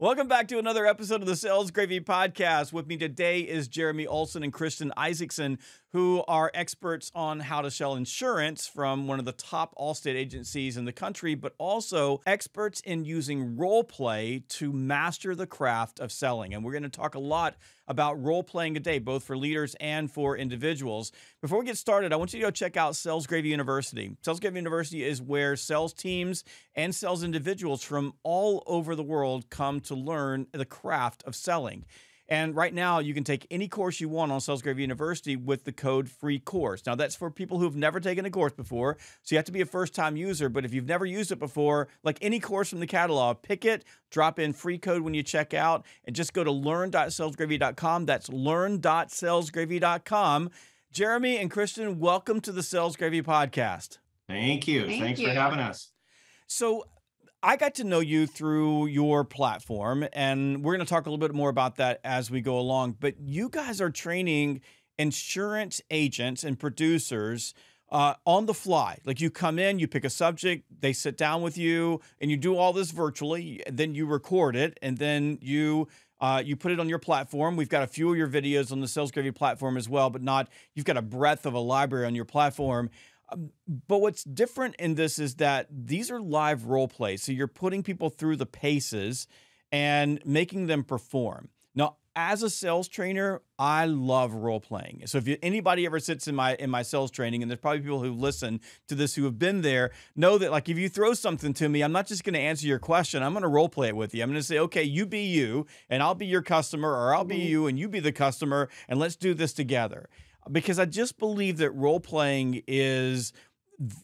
Welcome back to another episode of the Sales Gravy Podcast. With me today is Jeremy Olson and Kristin Isaacson, who are experts on how to sell insurance from one of the top Allstate agencies in the country, but also experts in using role play to master the craft of selling. And we're going to talk a lot about role playing today, both for leaders and for individuals. Before we get started, I want you to go check out Sales Gravy University. Sales Gravy University is where sales teams and sales individuals from all over the world come to learn the craft of selling. And right now, you can take any course you want on Sales Gravy University with the code FREECOURSE. Now, that's for people who've never taken a course before, so you have to be a first-time user. But if you've never used it before, like any course from the catalog, pick it, drop in free code when you check out, and just go to learn.salesgravy.com. That's learn.salesgravy.com. Jeremy and Kristin, welcome to the Sales Gravy Podcast. Thank you. Thanks for having us. So I got to know you through your platform, and we're going to talk a little bit more about that as we go along. But you guys are training insurance agents and producers on the fly. Like, you come in, you pick a subject, they sit down with you, and you do all this virtually. Then you record it, and then you put it on your platform. We've got a few of your videos on the Sales Gravy platform as well, but you've got a breadth of a library on your platform. But what's different in this is that these are live role plays. So you're putting people through the paces and making them perform. Now, as a sales trainer, I love role playing. So if anybody ever sits in my sales training, and there's probably people who listen to this who have been there, know that, like, if you throw something to me, I'm not just going to answer your question. I'm going to role play it with you. I'm going to say, okay, you be you, and I'll be your customer, or I'll be you, and you be the customer, and let's do this together. Because I just believe that role-playing is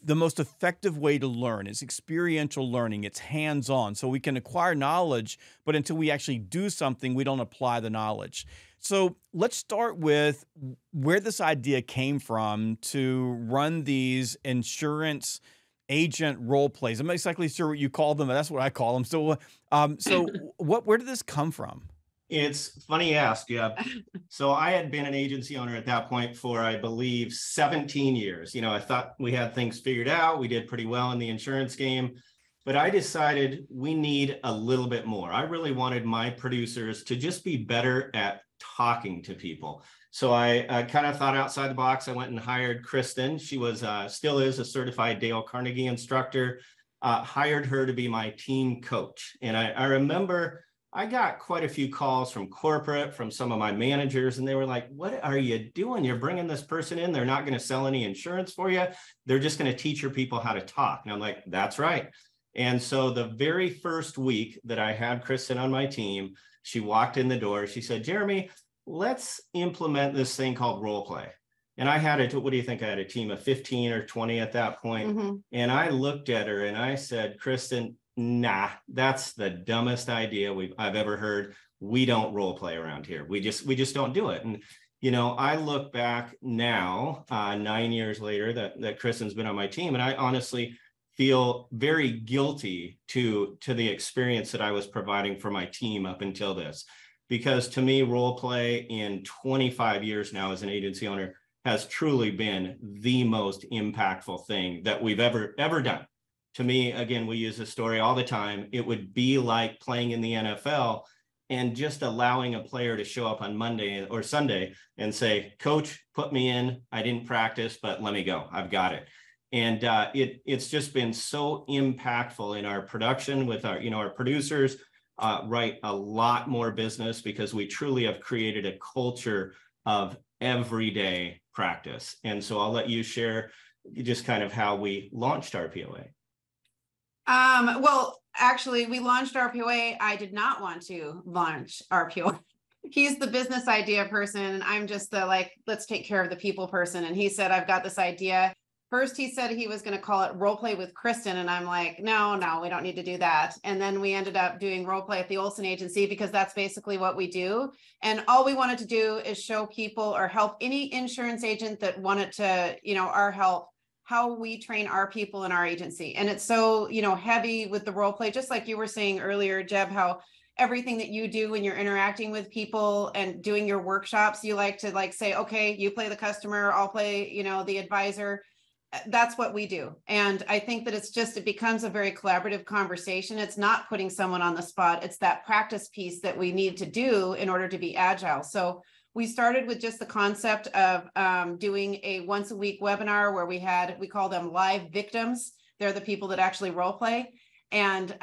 the most effective way to learn. It's experiential learning. It's hands-on. So we can acquire knowledge, but until we actually do something, we don't apply the knowledge. So let's start with where this idea came from to run these insurance agent role plays. I'm not exactly sure what you call them, but that's what I call them. So, where did this come from? It's funny you ask, Jeb. So I had been an agency owner at that point for, I believe, 17 years. You know, I thought we had things figured out. We did pretty well in the insurance game, but I decided we need a little bit more. I really wanted my producers to just be better at talking to people. So I kind of thought outside the box. I went and hired Kristin. She was, still is, a certified Dale Carnegie instructor. Hired her to be my team coach. And I remember I got quite a few calls from corporate, from some of my managers, and they were like, what are you doing? You're bringing this person in. They're not going to sell any insurance for you. They're just going to teach your people how to talk. And I'm like, that's right. And so the very first week that I had Kristin on my team, she walked in the door. She said, Jeremy, let's implement this thing called role play. And I had what do you think? I had a team of 15 or 20 at that point. Mm-hmm. And I looked at her and I said, Kristin, nah, that's the dumbest idea I've ever heard. We don't role play around here. We just don't do it. And, you know, I look back now, 9 years later that Kristin's been on my team, and I honestly feel very guilty to the experience that I was providing for my team up until this, because to me, role play in 25 years now as an agency owner has truly been the most impactful thing that we've ever done. To me, again, we use this story all the time. It would be like playing in the NFL and just allowing a player to show up on Monday or Sunday and say, Coach, put me in. I didn't practice, but let me go. I've got it. And it's just been so impactful in our production with our producers, write a lot more business because we truly have created a culture of everyday practice. And so I'll let you share just kind of how we launched our POA. Well, actually, we launched RPOA. I did not want to launch RPOA. He's the business idea person, and I'm just the let's take care of the people person. And he said, I've got this idea. First, he said he was going to call it Role Play with Kristin. And I'm like, no, we don't need to do that. And then we ended up doing Role Play at the Olson agency because that's basically what we do. And all we wanted to do is show people or help any insurance agent that wanted to, our help, how we train our people in our agency. And it's so, heavy with the role play, just like you were saying earlier, Jeb, how everything that you do when you're interacting with people and doing your workshops, you like to say, okay, you play the customer, I'll play, the advisor. that's what we do. And I think that it becomes a very collaborative conversation. It's not putting someone on the spot. It's that practice piece that we need to do in order to be agile. So we started with just the concept of doing a once a week webinar where we call them live victims. They're the people that actually role play. And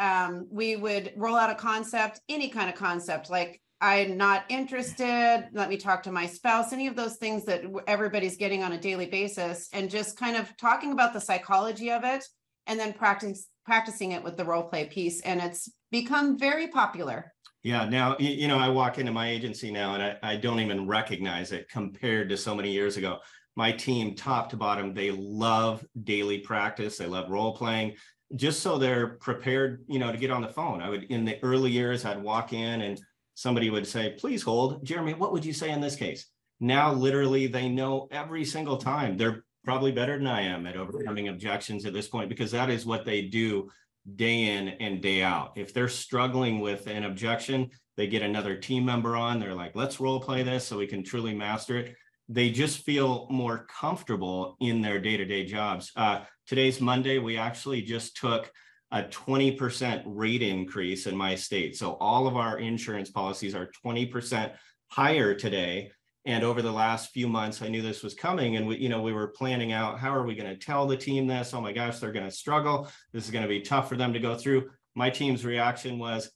we would roll out a concept, any kind of concept, like I'm not interested, let me talk to my spouse, any of those things that everybody's getting on a daily basis, and just kind of talking about the psychology of it, and then practicing it with the role play piece. And it's become very popular. Yeah. Now, I walk into my agency now and I don't even recognize it compared to so many years ago. My team, top to bottom, they love daily practice. They love role playing, just so they're prepared, to get on the phone. In the early years, I'd walk in and somebody would say, please hold. Jeremy, what would you say in this case? Now, literally, they know every single time. They're probably better than I am at overcoming objections at this point, because that is what they do day in and day out. If they're struggling with an objection, they get another team member on. They're like, let's role play this so we can truly master it. They just feel more comfortable in their day-to-day jobs. Today's Monday. We actually just took a 20% rate increase in my state. So all of our insurance policies are 20% higher today. And over the last few months, I knew this was coming, and we were planning out, how are we going to tell the team this? Oh my gosh, they're going to struggle. This is going to be tough for them to go through. My team's reaction was,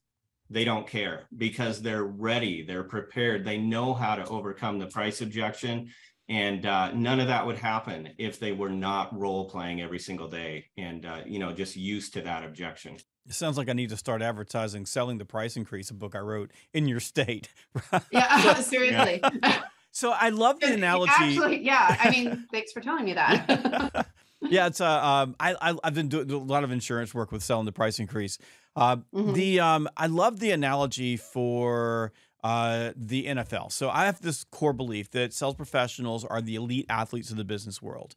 they don't care, because they're ready, they're prepared, they know how to overcome the price objection. And none of that would happen if they were not role playing every single day and, just used to that objection. It sounds like I need to start advertising Selling the Price Increase, a book I wrote in your state. Yeah, seriously. Yeah. So I love the analogy. Actually, yeah. I mean, thanks for telling me that. Yeah, it's I've been doing a lot of insurance work with Selling the Price Increase. I love the analogy for the NFL. So I have this core belief that sales professionals are the elite athletes of the business world.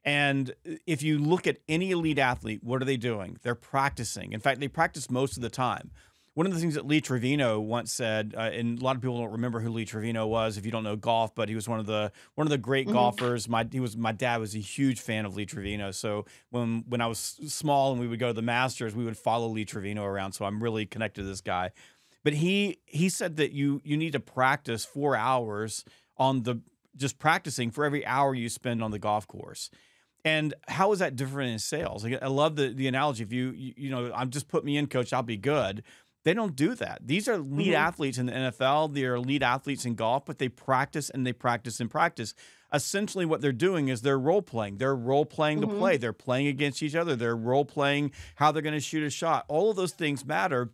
And if you look at any elite athlete, what are they doing? They're practicing. In fact, they practice most of the time. One of the things that Lee Trevino once said, and a lot of people don't remember who Lee Trevino was if you don't know golf, but he was one of the great golfers. My dad was a huge fan of Lee Trevino. So when I was small and we would go to the Masters, we would follow Lee Trevino around. So I'm really connected to this guy. But he said that you need to practice 4 hours just practicing for every hour you spend on the golf course. And how is that different in sales? I love the analogy. If I'm just put me in, coach, I'll be good. They don't do that. These are elite athletes in the NFL. They're elite athletes in golf, but they practice and they practice and practice. Essentially what they're doing is they're role playing. They're role playing the play. They're playing against each other. They're role playing how they're going to shoot a shot. All of those things matter.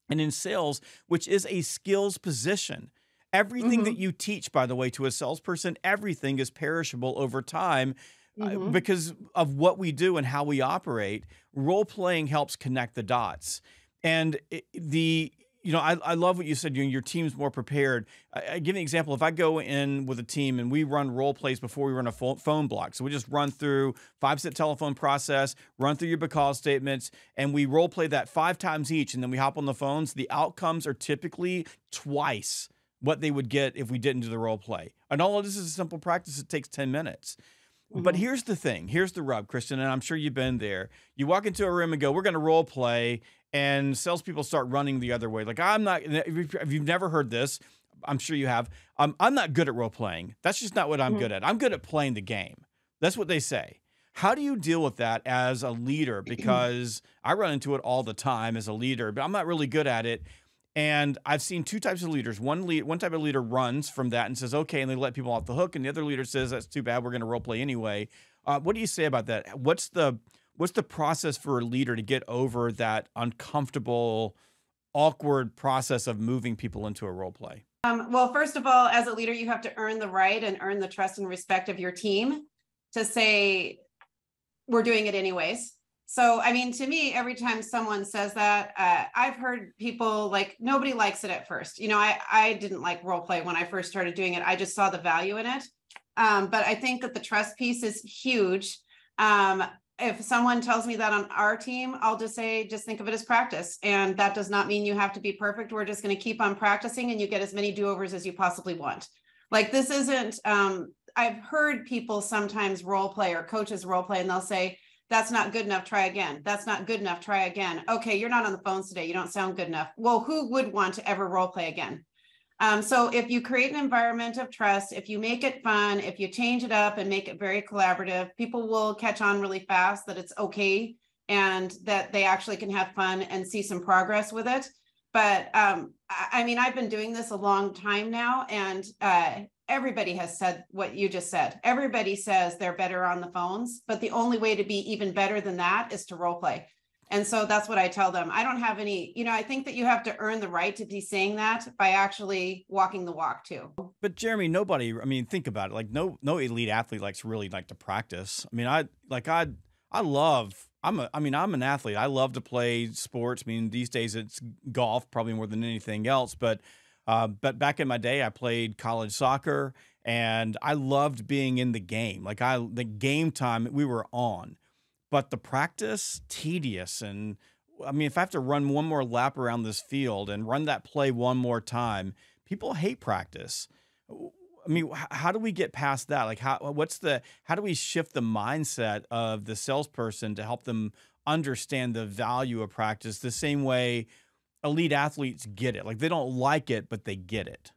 And in sales, which is a skills position, everything that you teach, by the way, to a salesperson, everything is perishable over time because of what we do and how we operate. Role playing helps connect the dots. And I love what you said. Your team's more prepared. I give an example. If I go in with a team and we run role plays before we run a phone block, so we just run through 5-step telephone process, run through your because statements, and we role play that 5 times each, and then we hop on the phones. The outcomes are typically twice what they would get if we didn't do the role play. And all of this is a simple practice. It takes 10 minutes. But here's the thing. Here's the rub, Kristin, and I'm sure you've been there. You walk into a room and go, we're going to role play, and salespeople start running the other way. Like, if you've never heard this, I'm sure you have. I'm not good at role playing. That's just not what I'm good at. I'm good at playing the game. That's what they say. How do you deal with that as a leader? Because I run into it all the time as a leader, but I'm not really good at it. And I've seen 2 types of leaders. One type of leader runs from that and says, okay, and they let people off the hook. And the other leader says, that's too bad, we're going to role play anyway. What do you say about that? What's the process for a leader to get over that uncomfortable, awkward process of moving people into a role play? Well, first of all, as a leader, you have to earn the right and earn the trust and respect of your team to say, we're doing it anyways. So, I mean, to me, every time someone says that, I've heard people like, nobody likes it at first. I didn't like role play when I first started doing it. I just saw the value in it. But I think that the trust piece is huge. If someone tells me that on our team, I'll just say, just think of it as practice. And that does not mean you have to be perfect. We're just going to keep on practicing and you get as many do-overs as you possibly want. Like, this isn't I've heard people sometimes role play, or coaches role play, and they'll say, that's not good enough, try again. That's not good enough, try again. Okay, you're not on the phones today. You don't sound good enough. Well, who would want to ever role play again? So if you create an environment of trust, if you make it fun, if you change it up and make it very collaborative, people will catch on really fast that it's okay and that they actually can have fun and see some progress with it. But I mean, I've been doing this a long time now, and everybody has said what you just said. Everybody says they're better on the phones, but the only way to be even better than that is to role play. And so that's what I tell them. I don't have any, I think that you have to earn the right to be saying that by actually walking the walk too. But Jeremy, think about it. Like no elite athlete really like to practice. I mean, I'm an athlete. I love to play sports. I mean, these days it's golf probably more than anything else. But back in my day, I played college soccer, and I loved being in the game. The game time we were on. But the practice, tedious. And I mean, if I have to run one more lap around this field and run that play one more time, people hate practice. I mean, how do we get past that? Like, how do we shift the mindset of the salesperson to help them understand the value of practice the same way elite athletes get it? Like, they don't like it, but they get it.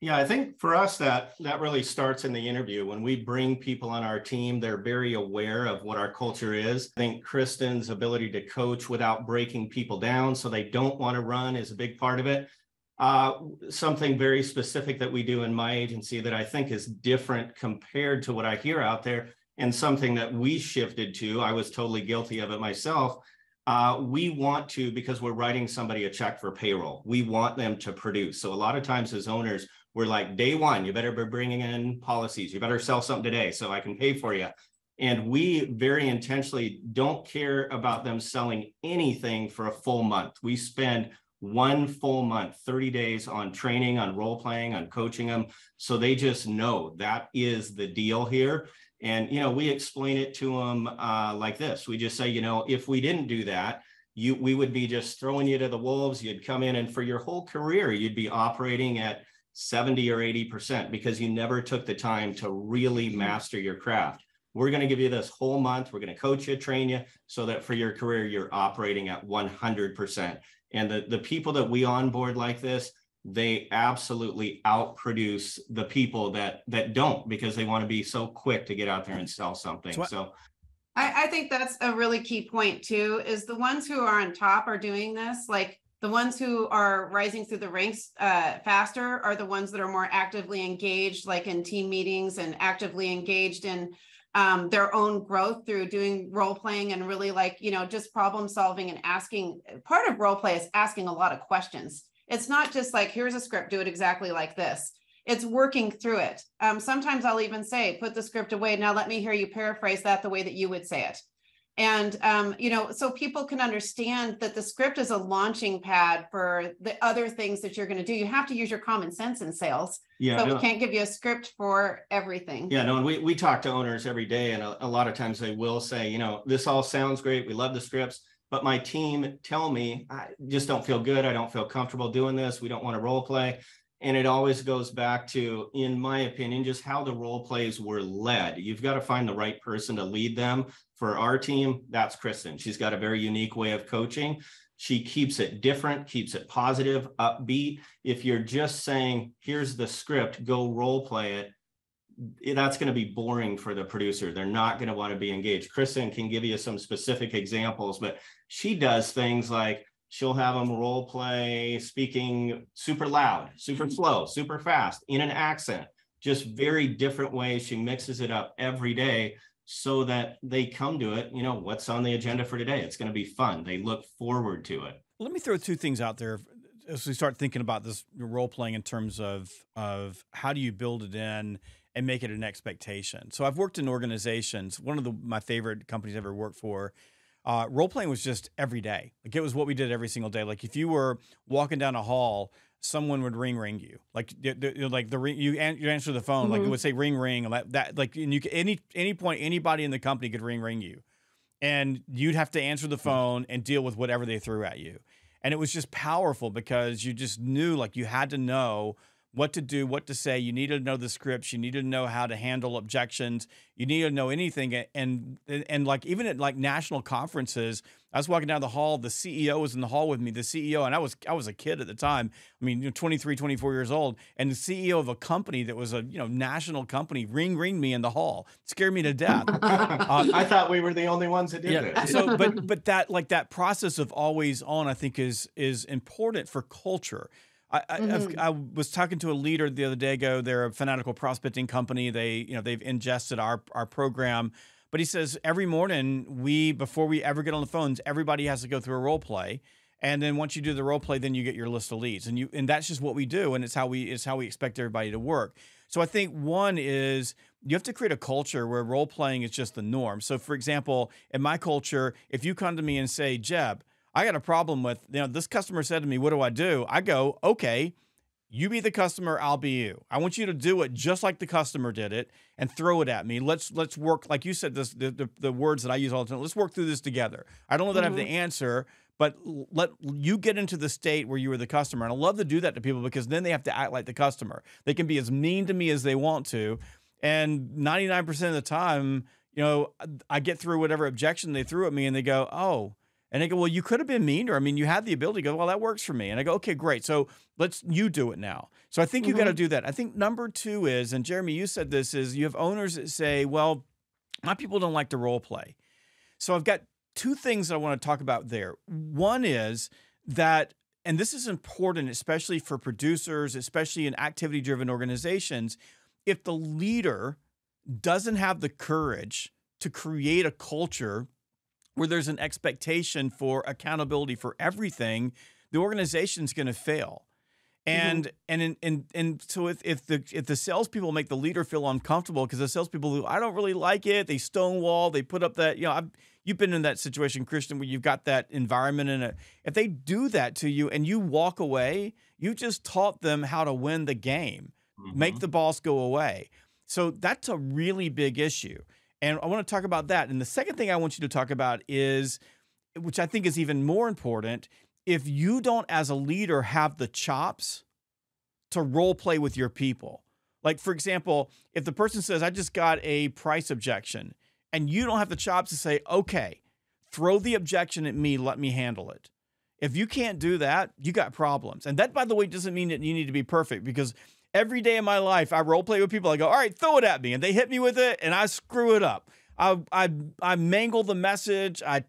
Yeah, I think for us that really starts in the interview. When we bring people on our team, they're very aware of what our culture is. I think Kristin's ability to coach without breaking people down so they don't want to run is a big part of it. Something very specific that we do in my agency that I think is different compared to what I hear out there, and something that we shifted to, I was totally guilty of it myself. We want to, because we're writing somebody a check for payroll, we want them to produce. So a lot of times as owners, we're like, day one, you better be bringing in policies. You better sell something today so I can pay for you. And we very intentionally don't care about them selling anything for a full month. We spend one full month, 30 days on training, on role playing, on coaching them. So they just know that is the deal here. And, we explain it to them like this. We just say, if we didn't do that, we would be just throwing you to the wolves. You'd come in, and for your whole career, you'd be operating at 70 or 80% because you never took the time to really master your craft. We're going to give you this whole month. We're going to coach you, train you, so that for your career, you're operating at 100%. And the people that we onboard like this, they absolutely outproduce the people that don't, because they want to be so quick to get out there and sell something. So I think that's a really key point too, is the ones who are on top are doing this. Like, the ones who are rising through the ranks faster are the ones that are more actively engaged, like in team meetings, and actively engaged in their own growth through doing role playing and really just problem solving and asking. Part of role play is asking a lot of questions. It's not just like, here's a script, do it exactly like this. It's working through it. Sometimes I'll even say, put the script away. Now let me hear you paraphrase that the way that you would say it. And, so people can understand that the script is a launching pad for the other things that you're going to do. You have to use your common sense in sales. Yeah, but we can't give you a script for everything. Yeah, no, and we talk to owners every day, and a lot of times they will say, this all sounds great. We love the scripts, but my team tell me, I just don't feel good. I don't feel comfortable doing this. We don't want to role play. And it always goes back to, in my opinion, just how the role plays were led. You've got to find the right person to lead them. For our team, that's Kristin. She's got a very unique way of coaching. She keeps it different, keeps it positive, upbeat. If you're just saying, here's the script, go role play it, that's going to be boring for the producer. They're not going to want to be engaged. Kristin can give you some specific examples, but she does things like, she'll have them role play speaking super loud, super slow, super fast, in an accent, just very different ways. She mixes it up every day so that they come to it. What's on the agenda for today? It's going to be fun. They look forward to it. Let me throw two things out there as we start thinking about this role playing in terms of how do you build it in and make it an expectation. So I've worked in organizations. One of my favorite companies I've ever worked for, role playing was just every day. Like, it was what we did every single day. Like, if you were walking down a hall, someone would ring you. Like, the ring, you answer the phone, like it would say ring, that like, and you could, any point, anybody in the company could ring you, and you'd have to answer the phone and deal with whatever they threw at you. And it was just powerful because you just knew, like, you had to know what to do, what to say. You need to know the scripts. You need to know how to handle objections. You need to know anything. And like, even at like national conferences, I was walking down the hall, the CEO was in the hall with me, the CEO, and I was a kid at the time. I mean, 23, 24 years old, and the CEO of a company that was a, national company ringed me in the hall. Scared me to death. I thought we were the only ones that did this. So, but that process of always on, I think is important for culture. I was talking to a leader the other day ago. They're a fanatical prospecting company. They've ingested our program, but he says every morning before we ever get on the phones, everybody has to go through a role play. And then once you do the role play, then you get your list of leads, and that's just what we do. And it's how we expect everybody to work. So I think one is you have to create a culture where role playing is just the norm. So for example, in my culture, if you come to me and say, Jeb, I got a problem with, this customer said to me, what do? I go, okay, you be the customer, I'll be you. I want you to do it just like the customer did it and throw it at me. Let's work, like you said, the words that I use all the time. Let's work through this together. I don't know that I have the answer, but let you get into the state where you were the customer. And I love to do that to people because then they have to act like the customer. They can be as mean to me as they want to. And 99% of the time, I get through whatever objection they threw at me and they go, oh. And they go, well, you could have been meaner. I mean, you had the ability to go, well, that works for me. And I go, okay, great. So you do it now. So I think you got to do that. I think number two is, and Jeremy, you said this, is you have owners that say, well, my people don't like to role play. So I've got two things that I want to talk about there. One is that, and this is important, especially for producers, especially in activity-driven organizations, if the leader doesn't have the courage to create a culture where there's an expectation for accountability for everything, the organization's going to fail. And so if the salespeople make the leader feel uncomfortable because the salespeople who I don't really like it, they stonewall, they put up that, you've been in that situation, Kristin, where you've got that environment in it. If they do that to you and you walk away, you just taught them how to win the game, make the boss go away. So that's a really big issue. And I want to talk about that. And the second thing I want you to talk about is, which I think is even more important, if you don't, as a leader, have the chops to role play with your people. Like, for example, if the person says, I just got a price objection, and you don't have the chops to say, okay, throw the objection at me, let me handle it. If you can't do that, you got problems. And that, by the way, doesn't mean that you need to be perfect, because every day of my life, I role play with people. I go, all right, throw it at me. And they hit me with it and I screw it up. I mangle the message. I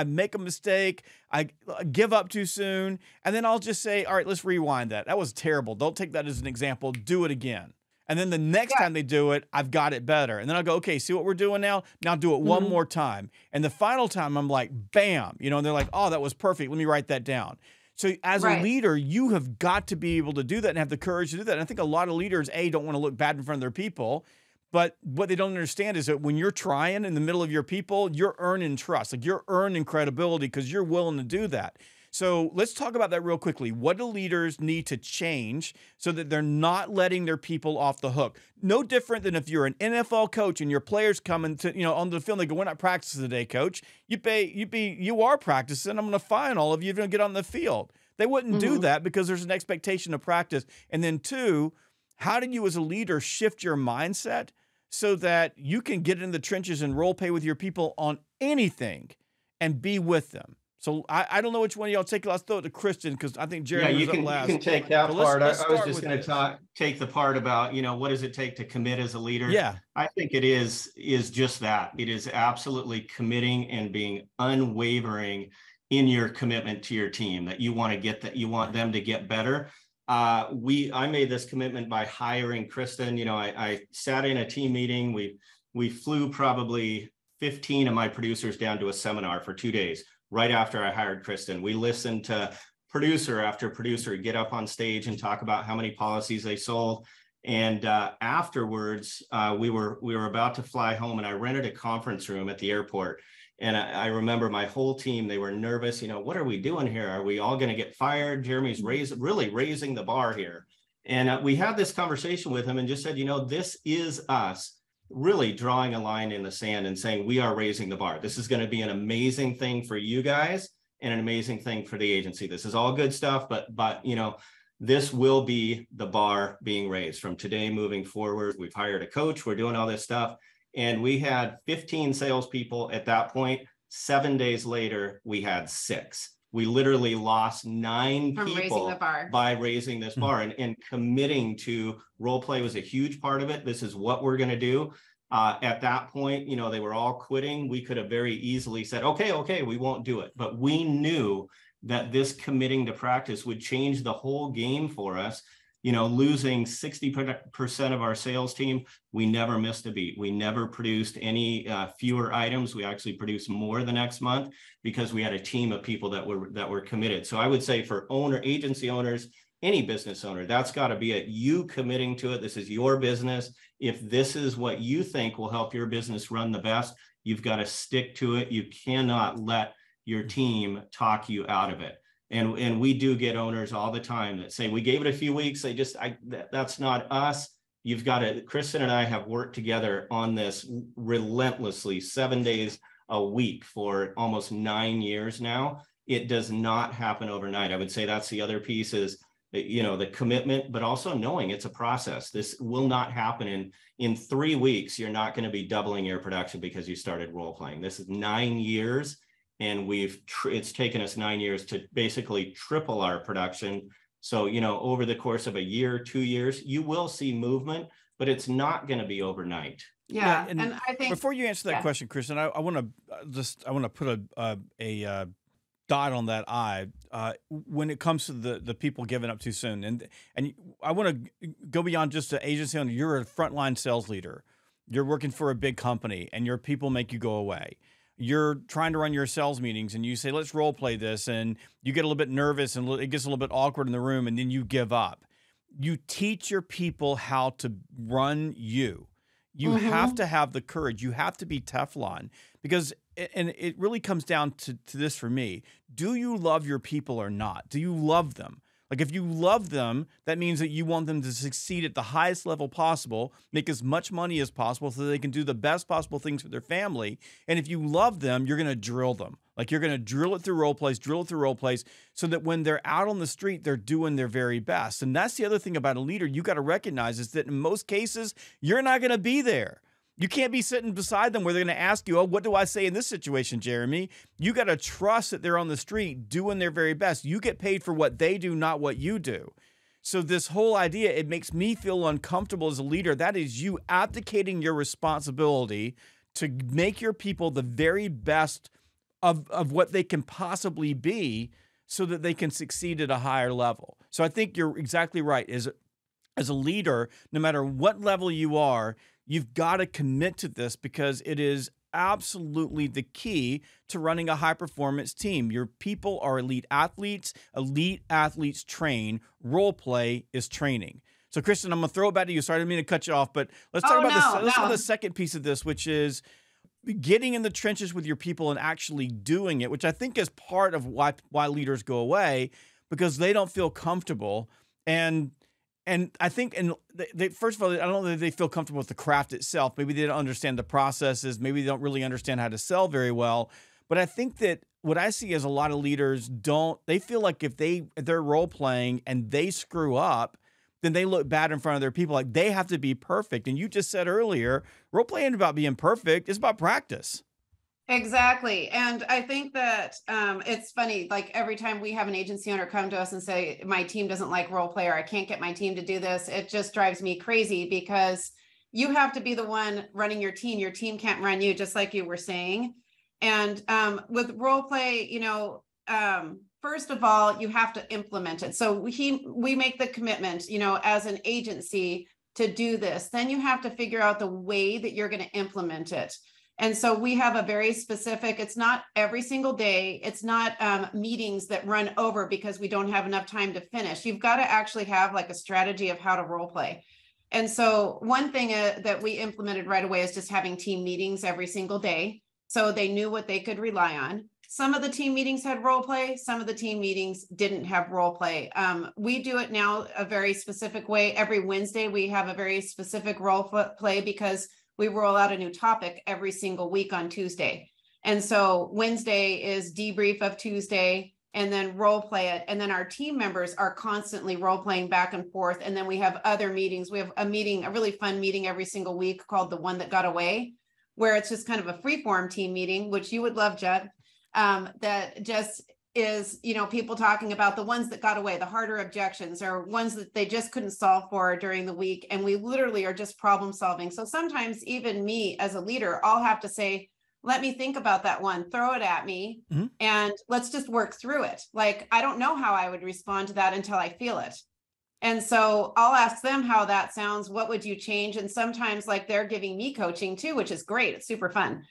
make a mistake. I give up too soon. And then I'll just say, all right, let's rewind that. That was terrible. Don't take that as an example. Do it again. And then the next time they do it, I've got it better. And then I'll go, okay, see what we're doing now? Now do it one more time. And the final time I'm like, bam, and they're like, oh, that was perfect. Let me write that down. So as a leader, you have got to be able to do that and have the courage to do that. And I think a lot of leaders, don't want to look bad in front of their people. But what they don't understand is that when you're trying in the middle of your people, you're earning trust. Like, you're earning credibility because you're willing to do that. So let's talk about that real quickly. What do leaders need to change so that they're not letting their people off the hook? No different than if you're an NFL coach and your players come into, on the field, they go, we're not practicing today, coach. You are practicing. I'm going to fine all of you if you don't get on the field. They wouldn't do that because there's an expectation of practice. And then two, how do you as a leader shift your mindset so that you can get in the trenches and role play with your people on anything and be with them? So I don't know which one of y'all take. Let's throw it to Kristin because I think Jeremy was up last. You can take that part. I was just going to take the part about, what does it take to commit as a leader? Yeah. I think it is just that. It is absolutely committing and being unwavering in your commitment to your team, that you want to get that, you want them to get better. I made this commitment by hiring Kristin. I sat in a team meeting. We flew probably 15 of my producers down to a seminar for 2 days. Right after I hired Kristin, we listened to producer after producer get up on stage and talk about how many policies they sold. And afterwards, we were about to fly home, and I rented a conference room at the airport. And I remember my whole team, they were nervous. What are we doing here? Are we all going to get fired? Jeremy's really raising the bar here. And we had this conversation with him and just said, this is us really drawing a line in the sand and saying, we are raising the bar. This is going to be an amazing thing for you guys and an amazing thing for the agency. This is all good stuff, but this will be the bar being raised from today moving forward. We've hired a coach. We're doing all this stuff. And we had 15 salespeople at that point. 7 days later, we had 6. We literally lost 9 From people raising the bar. by raising this bar and committing to role play was a huge part of it. This is what we're going to do. At that point, you know, they were all quitting. We could have very easily said, okay, we won't do it. But we knew that this committing to practice would change the whole game for us. You know, losing 60% of our sales team, we never missed a beat. We never produced any fewer items. We actually produced more the next month because we had a team of people that were committed. So I would say for agency owners, any business owner, that's got to be it. You committing to it. This is your business. If this is what you think will help your business run the best, you've got to stick to it. You cannot let your team talk you out of it. And we do get owners all the time that say, we gave it a few weeks. That's not us. You've got to, Kristin and I have worked together on this relentlessly 7 days a week for almost 9 years now. It does not happen overnight. I would say that's the other piece is, you know, the commitment, but also knowing it's a process. This will not happen in 3 weeks. You're not going to be doubling your production because you started role playing. This is 9 years. And it's taken us 9 years to basically triple our production. So, you know, over the course of a year, 2 years, you will see movement, but it's not going to be overnight. Yeah. And I think before you answer that question, Kristin, I want to put a dot on that I when it comes to the people giving up too soon. And I want to go beyond just an agency owner. You're a frontline sales leader. You're working for a big company and your people make you go away. You're trying to run your sales meetings and you say, let's role play this. And you get a little bit nervous and it gets a little bit awkward in the room and then you give up. You teach your people how to run you. You have to have the courage. You have to be Teflon because, and it really comes down to this for me. Do you love your people or not? Do you love them? Like if you love them, that means that you want them to succeed at the highest level possible, make as much money as possible so they can do the best possible things for their family. And if you love them, you're going to drill them. Like you're going to drill it through role plays so that when they're out on the street, they're doing their very best. And that's the other thing about a leader you got to recognize is that in most cases, you're not going to be there. You can't be sitting beside them where they're going to ask you, oh, what do I say in this situation, Jeremy? You got to trust that they're on the street doing their very best. You get paid for what they do, not what you do. So this whole idea, it makes me feel uncomfortable as a leader. That is you abdicating your responsibility to make your people the very best of what they can possibly be so that they can succeed at a higher level. So I think you're exactly right. As a leader, no matter what level you are, you've got to commit to this because it is absolutely the key to running a high-performance team. Your people are elite athletes. Elite athletes train. Role play is training. So, Kristin, I'm going to throw it back to you. Sorry, I didn't mean to cut you off, but let's talk about the second piece of this, which is getting in the trenches with your people and actually doing it, which I think is part of why leaders go away because they don't feel comfortable. And I think, first of all, I don't know that they feel comfortable with the craft itself. Maybe they don't understand the processes. Maybe they don't really understand how to sell very well. But I think that what I see is a lot of leaders they feel like if they're role playing and they screw up, then they look bad in front of their people. Like they have to be perfect. And you just said earlier, role playing isn't about being perfect. It's about practice. Exactly. And I think that it's funny, like every time we have an agency owner come to us and say, my team doesn't like role play or I can't get my team to do this, it just drives me crazy because you have to be the one running your team. Your team can't run you, just like you were saying. And with role play, you know, first of all, you have to implement it. So we make the commitment, you know, as an agency to do this. Then you have to figure out the way that you're going to implement it. And so we have a very specific, it's not every single day. It's not meetings that run over because we don't have enough time to finish. You've got to actually have like a strategy of how to role play. And so one thing that we implemented right away is just having team meetings every single day. So they knew what they could rely on. Some of the team meetings had role play. Some of the team meetings didn't have role play. We do it now a very specific way. Every Wednesday, we have a very specific role play because we roll out a new topic every single week on Tuesday. And so Wednesday is debrief of Tuesday. and then role play it. And then our team members are constantly role playing back and forth. And then we have other meetings. We have a really fun meeting every single week called The One That Got Away, where it's just kind of a free-form team meeting, which you would love, Jeb, that just is, people talking about the ones that got away, the harder objections, or ones that they just couldn't solve for during the week. And we literally are just problem solving. So sometimes even me as a leader, I'll have to say, let me think about that one, throw it at me, and let's just work through it. Like, I don't know how I would respond to that until I feel it. And so I'll ask them how that sounds. What would you change? And sometimes like they're giving me coaching too, which is great. It's super fun.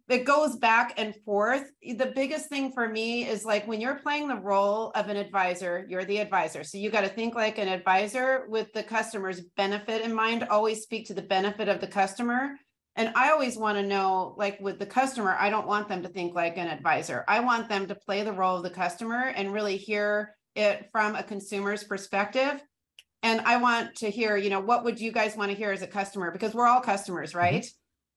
It goes back and forth. The biggest thing for me is like when you're playing the role of an advisor, you're the advisor. So you got to think like an advisor with the customer's benefit in mind, always speak to the benefit of the customer. And I always want to know, like with the customer, I don't want them to think like an advisor. I want them to play the role of the customer and really hear it from a consumer's perspective. And I want to hear, what would you guys want to hear as a customer? Because we're all customers, right?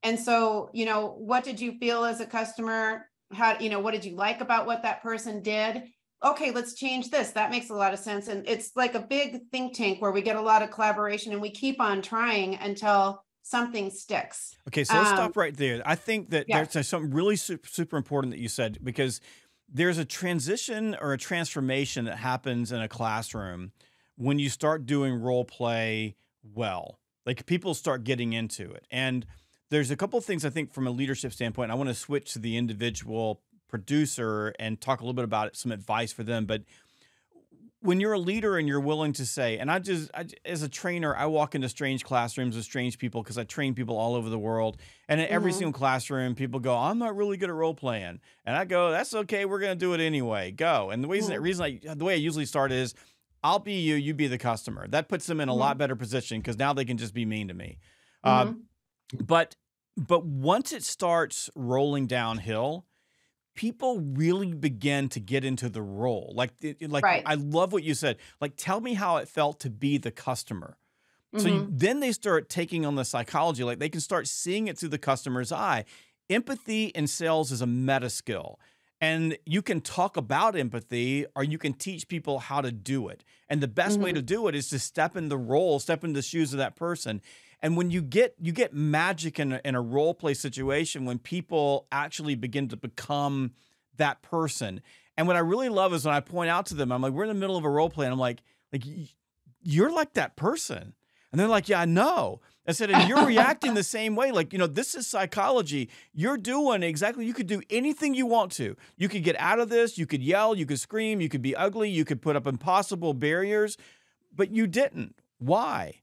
And so, what did you feel as a customer? How, what did you like about what that person did? Okay, let's change this. That makes a lot of sense. And it's like a big think tank where we get a lot of collaboration and we keep on trying until something sticks. Okay, so let's stop right there. I think that there's something really super important that you said, because there's a transition or a transformation that happens in a classroom when you start doing role play well. Like people start getting into it. And there's a couple of things I think from a leadership standpoint. I want to switch to the individual producer and talk a little bit about it, some advice for them. But when you're a leader and you're willing to say, and I as a trainer, I walk into strange classrooms with strange people because I train people all over the world. And in every single classroom, people go, I'm not really good at role playing. And I go, that's okay. We're going to do it anyway. Go. And the way I usually start is, I'll be you, you be the customer. That puts them in a lot better position because now they can just be mean to me. But once it starts rolling downhill, people really begin to get into the role. Right. I love what you said. Like, tell me how it felt to be the customer. So then they start taking on the psychology. Like they can start seeing it through the customer's eye. Empathy in sales is a meta skill. And you can talk about empathy or you can teach people how to do it. And the best way to do it is to step in the role, step in the shoes of that person. And when you get magic in a role play situation when people actually begin to become that person. And what I really love is when I point out to them, I'm like, we're in the middle of a role play, and I'm like you're like that person. And they're like, yeah, I know. I said, and you're reacting the same way. Like, this is psychology. You're doing exactly, you could do anything you want to. You could get out of this. You could yell, you could scream, you could be ugly, you could put up impossible barriers, but you didn't. Why?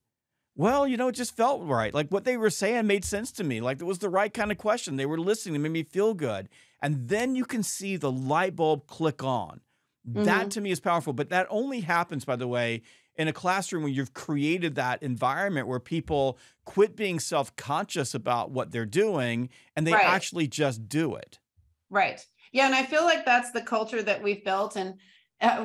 Well, it just felt right. Like what they were saying made sense to me. Like it was the right kind of question. They were listening. It made me feel good. And then you can see the light bulb click on. That to me is powerful. But that only happens, by the way, in a classroom when you've created that environment where people quit being self-conscious about what they're doing and they actually just do it. Right. Yeah. And I feel like that's the culture that we've built. And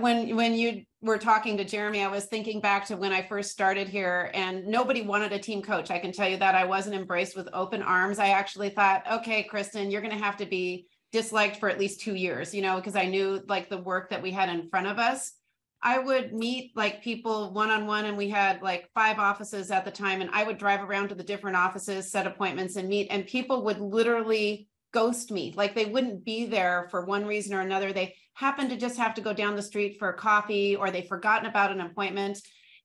when you were talking to Jeremy, I was thinking back to when I first started here and nobody wanted a team coach. I can tell you that I wasn't embraced with open arms. I actually thought, okay, Kristin, you're going to have to be disliked for at least 2 years, because I knew like the work that we had in front of us. I would meet like people one-on-one, and we had like 5 offices at the time. And I would drive around to the different offices, set appointments and meet, and people would literally ghost me. Like they wouldn't be there for one reason or another. They happened to just have to go down the street for a coffee, or they'd forgotten about an appointment.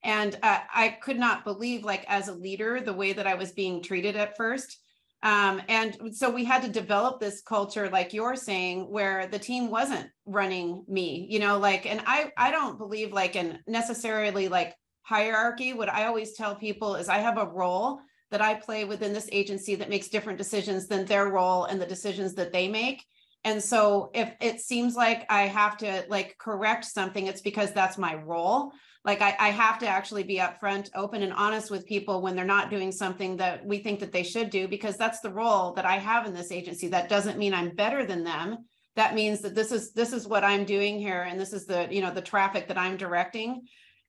And I could not believe, like as a leader, the way that I was being treated at first. And so we had to develop this culture, like you're saying, where the team wasn't running me, and I don't believe like in necessarily like hierarchy. What I always tell people is I have a role that I play within this agency that makes different decisions than their role and the decisions that they make. And so if it seems like I have to like correct something, it's because that's my role. Like I have to actually be upfront, open and honest with people when they're not doing something that we think that they should do, because that's the role that I have in this agency. That doesn't mean I'm better than them. That means that this is what I'm doing here. And this is the, the traffic that I'm directing.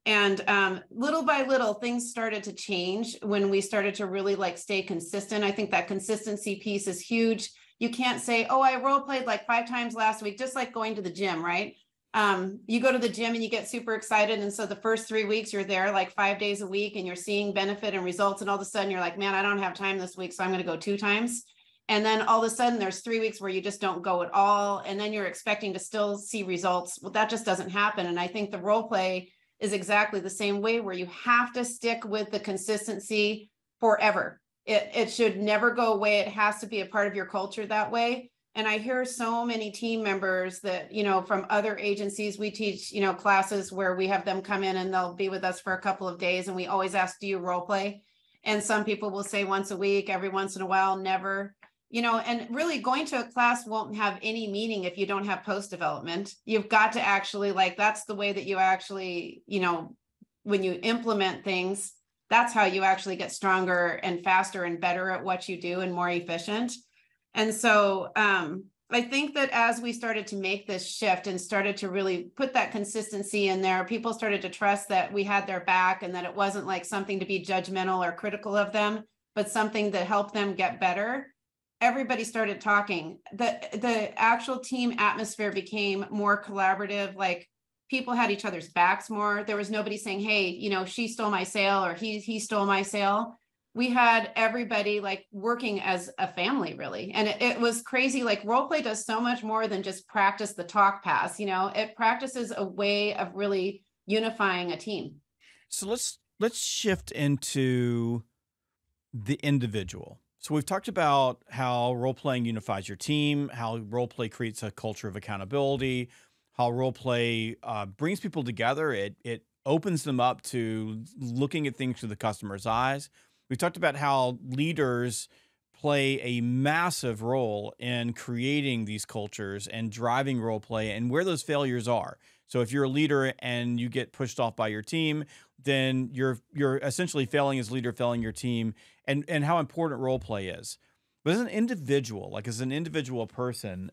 And little by little, things started to change when we started to really like stay consistent. I think that consistency piece is huge. You can't say, oh, I role played like 5 times last week, just like going to the gym, right? You go to the gym and you get super excited. And so the first 3 weeks you're there like 5 days a week and you're seeing benefit and results. And all of a sudden you're like, man, I don't have time this week, so I'm going to go 2 times. And then all of a sudden there's 3 weeks where you just don't go at all. And then you're expecting to still see results. Well, that just doesn't happen. And I think the role play is exactly the same way, where you have to stick with the consistency forever. It should never go away. It has to be a part of your culture that way. And I hear so many team members that, you know, from other agencies, we teach, you know, classes where we have them come in and they'll be with us for a couple of days. And we always ask, do you role play? And some people will say once a week, every once in a while, never, you know, and really going to a class won't have any meaning if you don't have post development. You've got to actually, like, that's the way that you actually, you know, when you implement things, that's how you actually get stronger and faster and better at what you do and more efficient. And so I think that as we started to make this shift and started to really put that consistency in there, people started to trust that we had their back and that it wasn't like something to be judgmental or critical of them, but something that helped them get better. Everybody started talking. The actual team atmosphere became more collaborative. Like, people had each other's backs more. There was nobody saying, hey, you know, she stole my sale or he stole my sale. We had everybody like working as a family, really. And it was crazy. Like, role play does so much more than just practice the talk pass. You know, it practices a way of really unifying a team. So let's shift into the individual. So we've talked about how role-playing unifies your team, how role-play creates a culture of accountability, how role-play brings people together. It opens them up to looking at things through the customer's eyes. We talked about how leaders play a massive role in creating these cultures and driving role-play and where those failures are. So if you're a leader and you get pushed off by your team, then you're essentially failing as a leader, failing your team, and how important role play is. But as an individual, like as an individual person,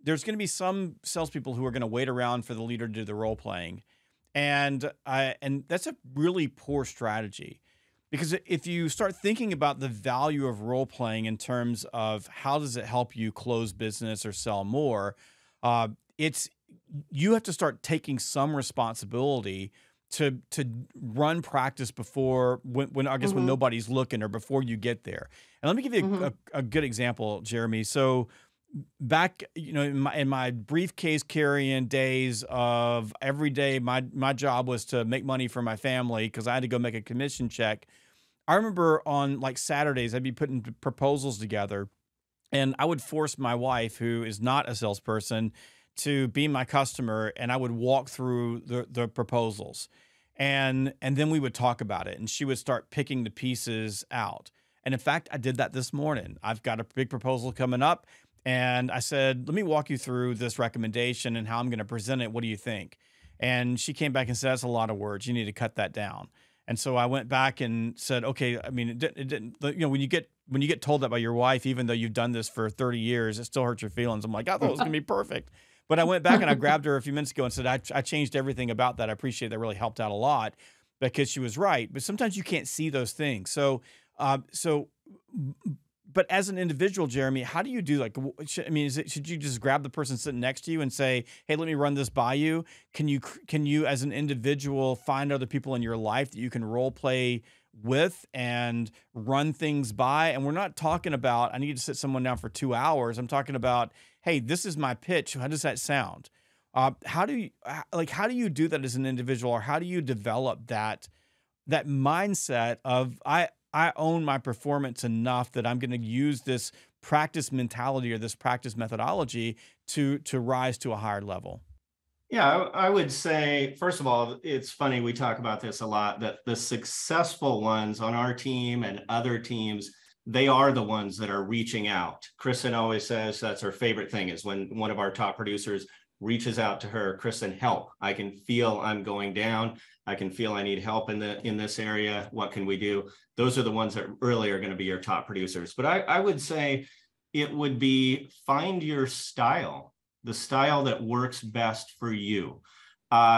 there's going to be some salespeople who are going to wait around for the leader to do the role playing, and that's a really poor strategy, because if you start thinking about the value of role playing in terms of how does it help you close business or sell more, you have to start taking some responsibility to run practice before when I guess when nobody's looking or before you get there. And let me give you a good example, Jeremy. So back, you know, in my briefcase carrying days of every day, my job was to make money for my family because I had to go make a commission check. I remember on like Saturdays, I'd be putting proposals together, and I would force my wife, who is not a salesperson, to be my customer, and I would walk through the proposals, and then we would talk about it, and she would start picking the pieces out. And in fact, I did that this morning. I've got a big proposal coming up, and I said, let me walk you through this recommendation and how I'm going to present it. What do you think? And she came back and said, that's a lot of words. You need to cut that down. And so I went back and said, okay, I mean, it didn't, you know, when you get told that by your wife, even though you've done this for 30 years, it still hurts your feelings. I'm like, I thought it was going to be perfect. But I went back and I grabbed her a few minutes ago and said, I changed everything about that. I appreciate that. Really helped out a lot, because she was right. But sometimes you can't see those things. But as an individual, Jeremy, how do you do, like, should you just grab the person sitting next to you and say, hey, let me run this by you? Can you as an individual find other people in your life that you can role play with and run things by? And we're not talking about, I need to sit someone down for 2 hours. I'm talking about, hey, this is my pitch. How does that sound? How do you do that as an individual, or how do you develop that mindset of I own my performance enough that I'm going to use this practice mentality or this practice methodology to rise to a higher level? Yeah, I would say, first of all, it's funny, we talk about this a lot, that the successful ones on our team and other teams, they are the ones that are reaching out. Kristin always says that's her favorite thing, is when one of our top producers reaches out to her, Kristin, help. I can feel I'm going down. I can feel I need help in this area. What can we do? Those are the ones that really are going to be your top producers. But I would say it would be find your style, the style that works best for you.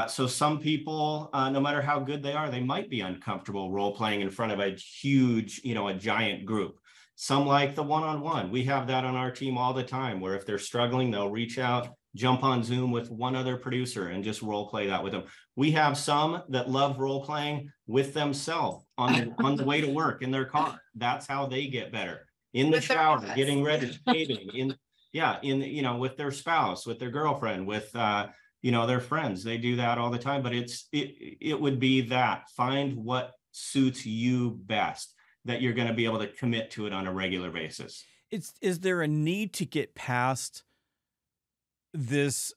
So some people, no matter how good they are, they might be uncomfortable role playing in front of a huge, a giant group. Some like the one-on-one. We have that on our team all the time, where if they're struggling, they'll reach out, jump on Zoom with one other producer and just role play that with them. We have some that love role playing with themselves on the way to work in their car. That's how they get better. In the shower, getting ready, shaving, with their spouse, with their girlfriend, with their friends. They do that all the time. But it would be that. Find what suits you best, that you're going to be able to commit to it on a regular basis. Is there a need to get past this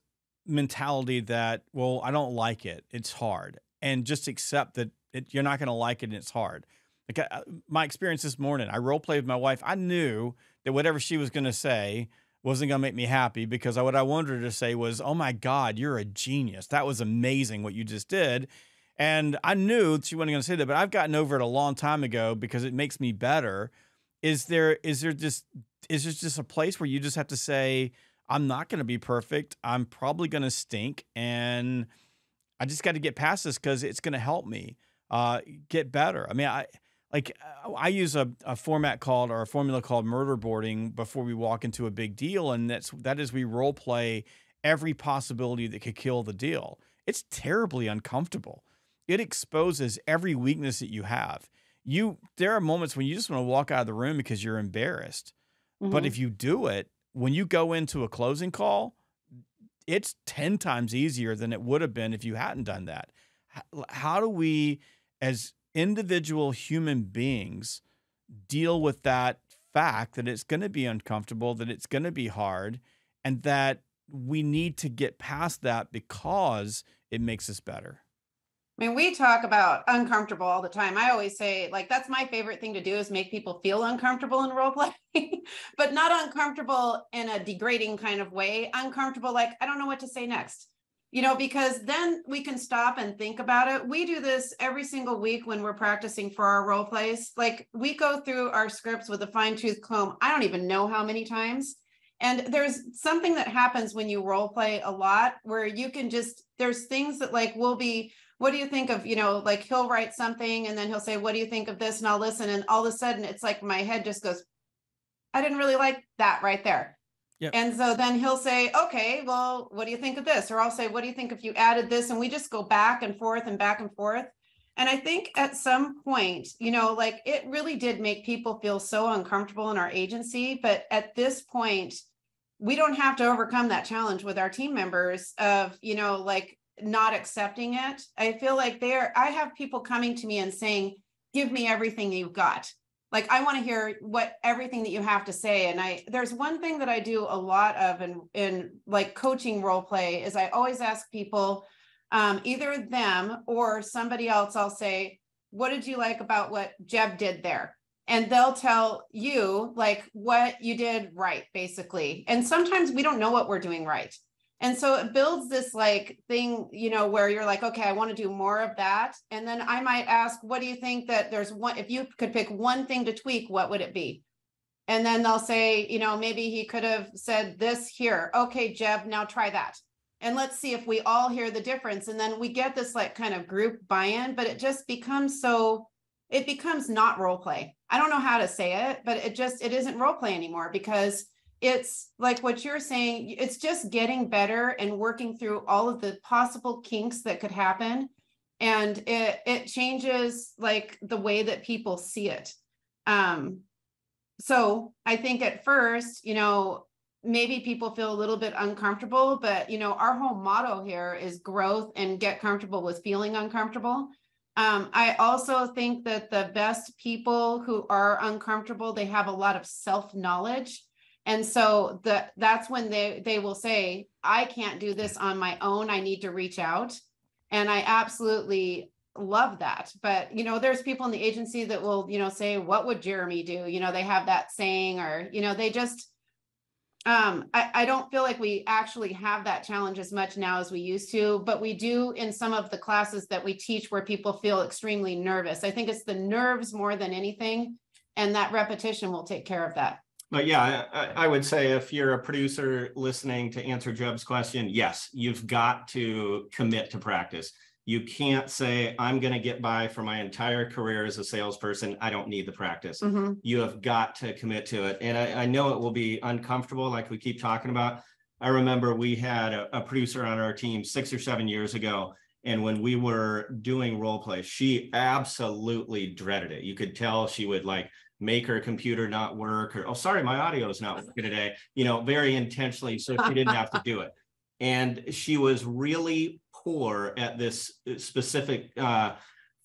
mentality that, well, I don't like it, it's hard, and just accept that you're not going to like it and it's hard? Like my experience this morning, I role played with my wife. I knew that whatever she was going to say wasn't going to make me happy, because what I wanted her to say was, "Oh my God, you're a genius. That was amazing what you just did." And I knew she wasn't going to say that, but I've gotten over it a long time ago because it makes me better. Is there just a place where you just have to say, I'm not going to be perfect. I'm probably going to stink, and I just got to get past this because it's going to help me get better. I mean, I use a formula called murder boarding before we walk into a big deal, and that is we role play every possibility that could kill the deal. It's terribly uncomfortable. It exposes every weakness that you have. There are moments when you just want to walk out of the room because you're embarrassed. Mm-hmm. But if you do it, when you go into a closing call, it's 10 times easier than it would have been if you hadn't done that. How do we, as individual human beings, deal with that fact that it's going to be uncomfortable, that it's going to be hard, and that we need to get past that because it makes us better? I mean, we talk about uncomfortable all the time. I always say, like, that's my favorite thing to do, is make people feel uncomfortable in role play, but not uncomfortable in a degrading kind of way. Uncomfortable, like, I don't know what to say next, because then we can stop and think about it. We do this every single week when we're practicing for our role plays. Like, we go through our scripts with a fine-tooth comb. I don't even know how many times. And there's something that happens when you role play a lot where you can there's things that, like, will be, what do you think of, like, he'll write something and then he'll say, what do you think of this? And I'll listen. And all of a sudden it's like my head just goes, I didn't really like that right there. Yep. And so then he'll say, okay, well, what do you think of this? Or I'll say, what do you think if you added this? And we just go back and forth and back and forth. And I think at some point, like, it really did make people feel so uncomfortable in our agency. But at this point, we don't have to overcome that challenge with our team members of, like, not accepting it. I feel like I have people coming to me and saying, give me everything you've got. Like, I want to hear everything that you have to say. And there's one thing that I do a lot of in like coaching role play is I always ask people, either them or somebody else, I'll say, what did you like about what Jeb did there? And they'll tell you, like, what you did right, basically. And sometimes we don't know what we're doing right. And so it builds this, like, thing, where you're like, okay, I want to do more of that. And then I might ask, what do you think that if you could pick one thing to tweak, what would it be? And then they'll say, maybe he could have said this here. Okay, Jeb, now try that. And let's see if we all hear the difference. And then we get this, like, kind of group buy-in, but it just becomes it becomes not role play. I don't know how to say it, but it isn't role play anymore, because it's like what you're saying, it's just getting better and working through all of the possible kinks that could happen. And it changes, like, the way that people see it. So I think at first, maybe people feel a little bit uncomfortable, but, our whole motto here is growth and get comfortable with feeling uncomfortable. I also think that the best people who are uncomfortable, they have a lot of self-knowledge. And so that's when they will say, I can't do this on my own. I need to reach out. And I absolutely love that. But, there's people in the agency that will, say, what would Jeremy do? They have that saying, or, they just, I don't feel like we actually have that challenge as much now as we used to, but we do in some of the classes that we teach where people feel extremely nervous. I think it's the nerves more than anything. And that repetition will take care of that. But yeah, I would say, if you're a producer listening, to answer Jeb's question, yes, you've got to commit to practice. You can't say, I'm going to get by for my entire career as a salesperson. I don't need the practice. You have got to commit to it. And I know it will be uncomfortable, like we keep talking about. I remember we had a producer on our team 6 or 7 years ago. And when we were doing role play, she absolutely dreaded it. You could tell she would like make her computer not work, or, oh, sorry, my audio is not working today, very intentionally, so she didn't have to do it. And she was really poor at this specific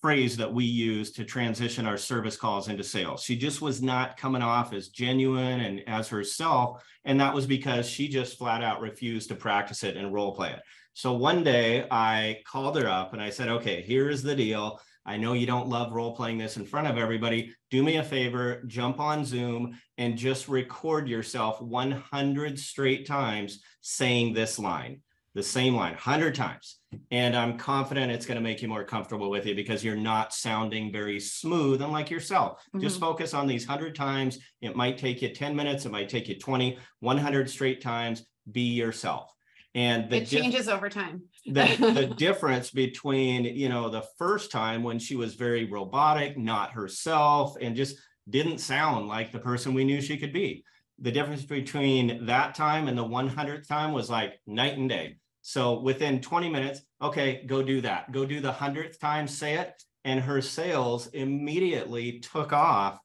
phrase that we use to transition our service calls into sales. She just was not coming off as genuine and as herself. And that was because she just flat out refused to practice it and role play it. So one day I called her up and I said, okay, here's the deal. I know you don't love role playing this in front of everybody. Do me a favor, jump on Zoom and just record yourself 100 straight times saying this line, the same line, 100 times. And I'm confident it's going to make you more comfortable with it because you're not sounding very smooth and like yourself. Just focus on these 100 times. It might take you 10 minutes. It might take you 20, 100 straight times. Be yourself. And it changes over time. The difference between, the first time when she was very robotic, not herself, and just didn't sound like the person we knew she could be. The difference between that time and the 100th time was like night and day. So within 20 minutes, okay, go do that. Go do the 100th time, say it. And her sales immediately took off.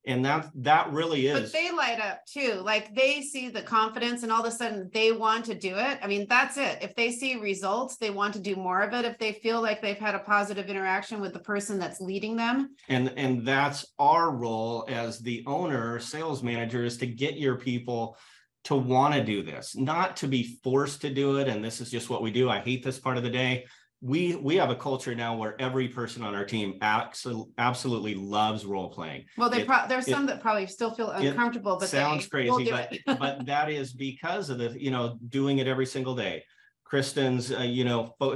And that really is. But they light up too. Like they see the confidence and all of a sudden they want to do it. I mean, that's it. If they see results, they want to do more of it. If they feel like they've had a positive interaction with the person that's leading them. And that's our role as the owner, sales manager, is to get your people to want to do this, not to be forced to do it. And this is just what we do. I hate this part of the day. We have a culture now where every person on our team absolutely loves role playing. Well, there's some that probably still feel uncomfortable, but sounds crazy, but that is because of the, doing it every single day. Kristin's,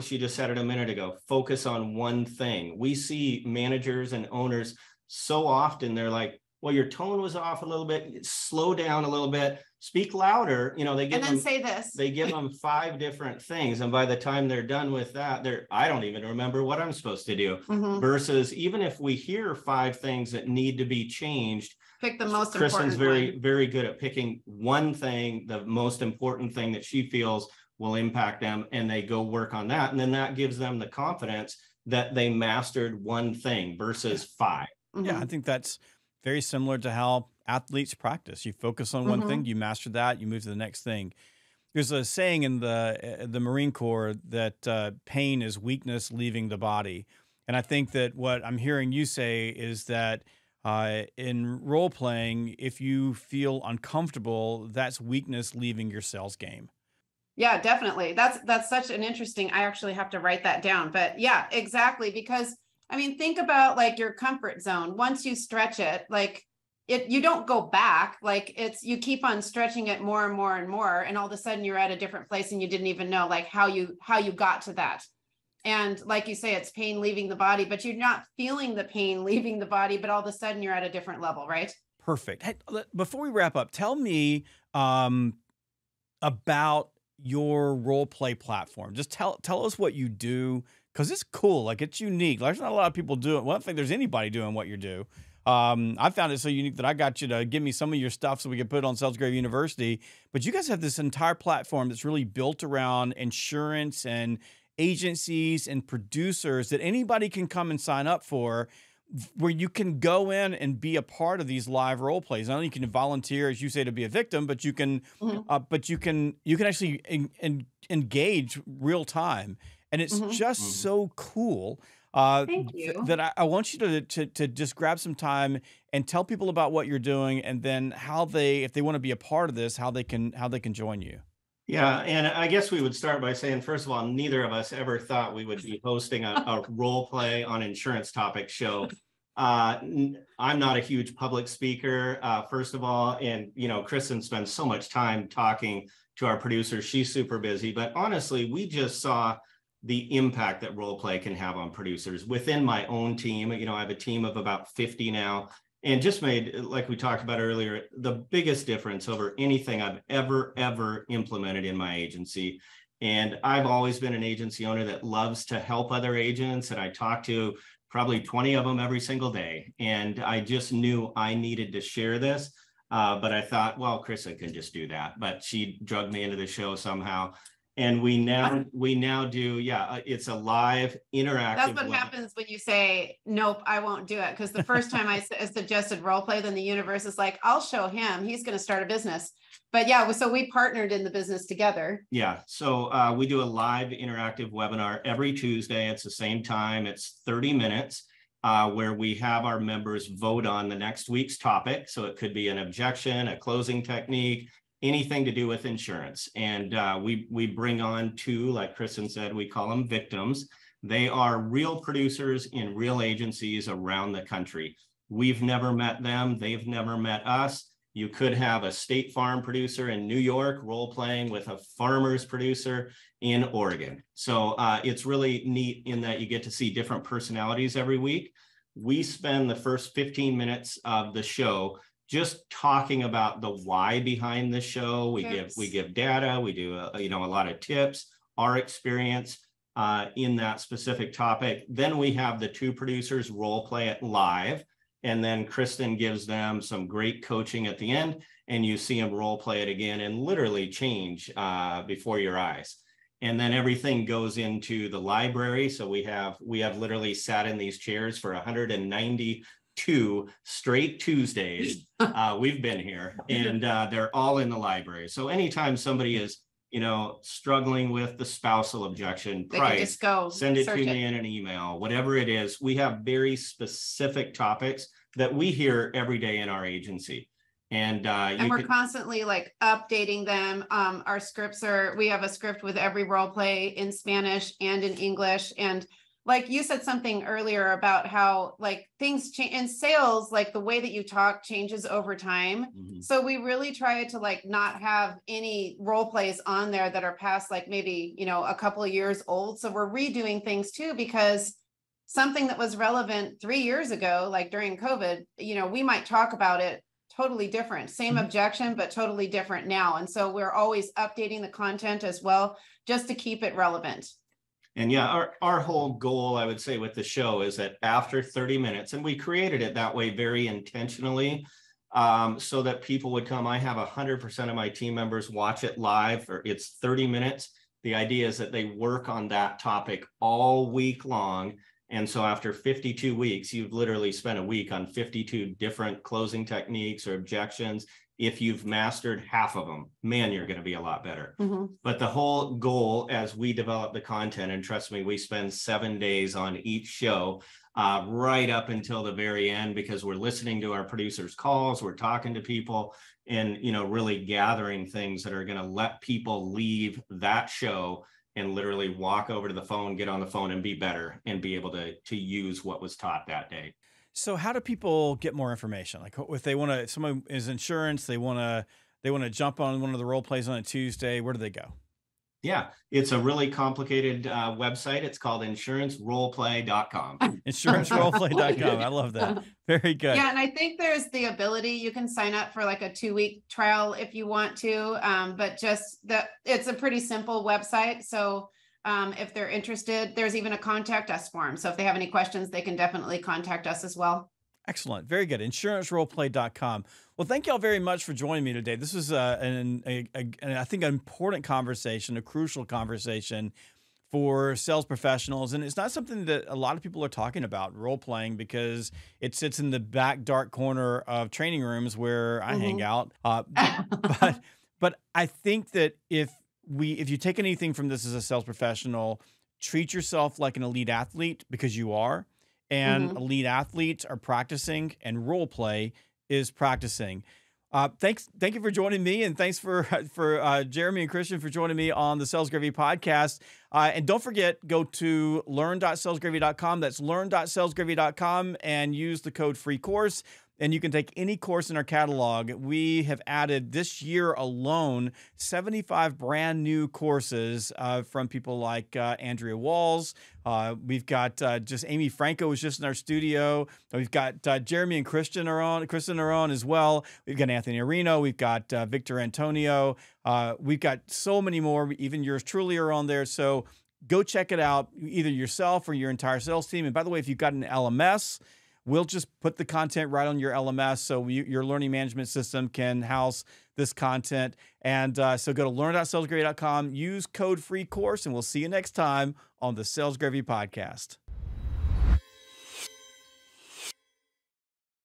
she just said it a minute ago, focus on one thing. We see managers and owners so often, they're like, well, your tone was off a little bit, slow down a little bit, speak louder. Say this. They give them 5 different things. And by the time they're done with that, I don't even remember what I'm supposed to do. Versus even if we hear 5 things that need to be changed, pick the most important. Kristin's very, one. very good at picking one thing, the most important thing that she feels will impact them. And they go work on that. And then that gives them the confidence that they mastered one thing versus 5. Yeah, I think that's very similar to how athletes practice. You focus on one thing, you master that, you move to the next thing. There's a saying in the Marine Corps that pain is weakness leaving the body. And I think that what I'm hearing you say is that in role playing, if you feel uncomfortable, that's weakness leaving your sales game. Yeah, definitely. That's such an interesting, I actually have to write that down, but yeah, exactly. Because I mean, think about like your comfort zone. Once you stretch it, you don't go back. You keep on stretching it more and more and more. And all of a sudden you're at a different place and you didn't even know how you got to that. And like you say, it's pain leaving the body, but you're not feeling the pain leaving the body, but all of a sudden you're at a different level, right? Perfect. Hey, before we wrap up, tell me about your role play platform. Just tell us what you do. Because it's cool, it's unique. There's not a lot of people doing. Well, I don't think there's anybody doing what you do. I found it so unique that I got you to give me some of your stuff so we could put it on Sales Grave University. But you guys have this entire platform that's really built around insurance and agencies and producers that anybody can come and sign up for, where you can go in and be a part of these live role plays. Not only can you volunteer, as you say, to be a victim, but you can, you can actually engage real time. And it's just so cool. Thank you. That I want you to just grab some time and tell people about what you're doing, and then if they want to be a part of this, how they can join you. Yeah, and I guess we would start by saying, first of all, neither of us ever thought we would be hosting a role play on insurance topic show. I'm not a huge public speaker, first of all, and Kristin spends so much time talking to our producers. She's super busy, but honestly, we just saw the impact that role play can have on producers within my own team. I have a team of about 50 now, and just made, like we talked about earlier, the biggest difference over anything I've ever implemented in my agency And I've always been an agency owner that loves to help other agents. And I talk to probably 20 of them every single day. And I just knew I needed to share this. But I thought, well, Krista can just do that. But she drugged me into the show somehow. And we now do, it's a live interactive. That's what happens when you say, nope, I won't do it. Because the first time I suggested role play, then the universe is like, I'll show him, he's going to start a business. But yeah, so we partnered in the business together. Yeah, so we do a live interactive webinar every Tuesday. It's the same time. It's 30 minutes where we have our members vote on the next week's topic. So it could be an objection, a closing technique, anything to do with insurance. And we bring on two, like Kristin said, we call them victims. They are real producers in real agencies around the country. We've never met them. They've never met us. You could have a State Farm producer in New York role playing with a Farmers producer in Oregon. So it's really neat in that you get to see different personalities every week. We spend the first 15 minutes of the show just talking about the why behind the show. We give data. We do a lot of tips, our experience in that specific topic. Then we have the two producers role play it live. And then Kristin gives them some great coaching at the end, and you see them role play it again and literally change before your eyes. And then everything goes into the library. So we have literally sat in these chairs for 192 straight Tuesdays. We've been here, and they're all in the library. So anytime somebody is struggling with the spousal objection, price, send it to me in an email, whatever it is. We have very specific topics that we hear every day in our agency. And we're constantly like updating them. Our scripts we have a script with every role play in Spanish and in English. And like you said something earlier about how like things change in sales, like the way that you talk changes over time. Mm-hmm. So we really try to like not have any role plays on there that are past like maybe, a couple of years old. So we're redoing things too, because something that was relevant 3 years ago, like during COVID, we might talk about it totally different, same mm-hmm. objection, but totally different now. And so we're always updating the content as well, just to keep it relevant. And yeah, our whole goal, I would say, with the show is that after 30 minutes, and we created it that way very intentionally, so that people would come. I have 100% of my team members watch it live, or it's 30 minutes. The idea is that they work on that topic all week long. And so after 52 weeks, you've literally spent a week on 52 different closing techniques or objections. If you've mastered half of them, man, you're going to be a lot better. Mm-hmm. But the whole goal as we develop the content, and trust me, we spend 7 days on each show, right up until the very end, because we're listening to our producers' calls, we're talking to people, and really gathering things that are going to let people leave that show and literally walk over to the phone, get on the phone, and be better, and be able to use what was taught that day. So how do people get more information? Like if they want to, someone is insurance, they want to jump on one of the role plays on a Tuesday, where do they go? Yeah, it's a really complicated website. It's called insuranceroleplay.com. Insuranceroleplay.com. I love that. Very good. Yeah, and I think there's the ability, you can sign up for like a 2-week trial if you want to, but it's a pretty simple website. So if they're interested, there's even a contact us form. So if they have any questions, they can definitely contact us as well. Excellent. Very good. Insuranceroleplay.com. Well, thank you all very much for joining me today. This was I think an important conversation, a crucial conversation for sales professionals. And it's not something that a lot of people are talking about, role playing, because it sits in the back dark corner of training rooms where I hang out. But I think that if you take anything from this as a sales professional, treat yourself like an elite athlete, because you are. And elite athletes are practicing, and role play is practicing. Thank you for joining me, and thanks for Jeremy and Kristin for joining me on the Sales Gravy podcast. And don't forget, go to learn.salesgravy.com. That's learn.salesgravy.com, and use the code FREECOURSE. and you can take any course in our catalog. We have added this year alone 75 brand new courses from people like Andrea Walls. We've got just Amy Franco was just in our studio. We've got Jeremy and Kristin are on as well. We've got Anthony Areno. We've got Victor Antonio. We've got so many more. Even yours truly are on there. So go check it out, either yourself or your entire sales team. And by the way, if you've got an LMS, we'll just put the content right on your LMS so your learning management system can house this content. And so go to learn.salesgravy.com, use code FREECOURSE, and we'll see you next time on the Sales Gravy Podcast.